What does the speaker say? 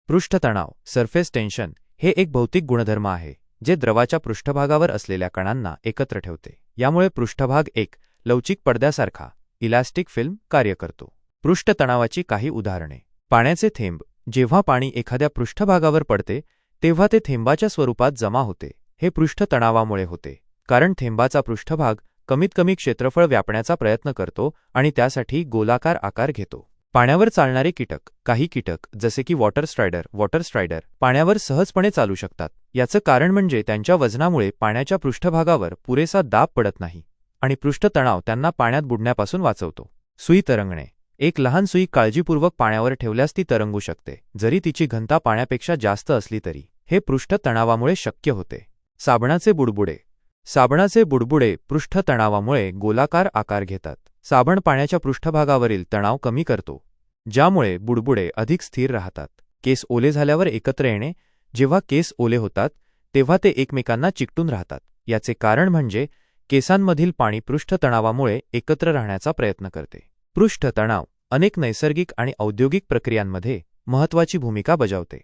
पृष्ठतणाव surface tension हे एक भौतिक गुणधर्म आहे जे द्रवाच्या पृष्ठभागावर असलेल्या कणांना एकत्र ठेवते. यामुळे पृष्ठभाग एक लवचिक पडद्यासारखा इलास्टिक फिल्म कार्य करतो. पृष्ठतणावाची काही उदाहरणे. पाण्याचे थेंब. जेव्हा पाणी एखाद्या पृष्ठभागावर पडते तेव्हा ते थेंबाच्या स्वरूपात जमा होते. हे पृष्ठतणावामुळे होते, कारण थेंबाचा पृष्ठभाग कमीत कमी क्षेत्रफळ व्यापण्याचा प्रयत्न करतो आणि त्यासाठी गोलाकार आकार घेतो. पाण्यावर चालणारे कीटक. काही कीटक जसे की वॉटर स्ट्रायडर पाण्यावर सहजपणे चालू शकतात. याचं कारण म्हणजे त्यांच्या वजनामुळे पाण्याच्या पृष्ठभागावर पुरेसा दाब पडत नाही आणि पृष्ठतणाव त्यांना पाण्यात बुडण्यापासून वाचवतो. सुई तरंगणे. एक लहान सुई काळजीपूर्वक पाण्यावर ठेवल्यास ती तरंगू शकते, जरी तिची घनता पाण्यापेक्षा जास्त असली तरी. हे पृष्ठतणावामुळे शक्य होते. साबणाचे बुडबुडे. साबणाचे बुडबुडे पृष्ठतणावामुळे गोलाकार आकार घेतात. साबण पाण्याच्या पृष्ठभागावरील तणाव कमी करतो, ज्यामुळे बुडबुडे अधिक स्थिर राहतात. केस ओले झाल्यावर एकत्र येणे. जेव्हा केस ओले होतात तेव्हा ते एकमेकांना चिकटून राहतात. याचे कारण म्हणजे केसांमधील पाणी पृष्ठतणावामुळे एकत्र राहण्याचा प्रयत्न करते. पृष्ठतणाव अनेक नैसर्गिक आणि औद्योगिक प्रक्रियांमध्ये महत्त्वाची भूमिका बजावते.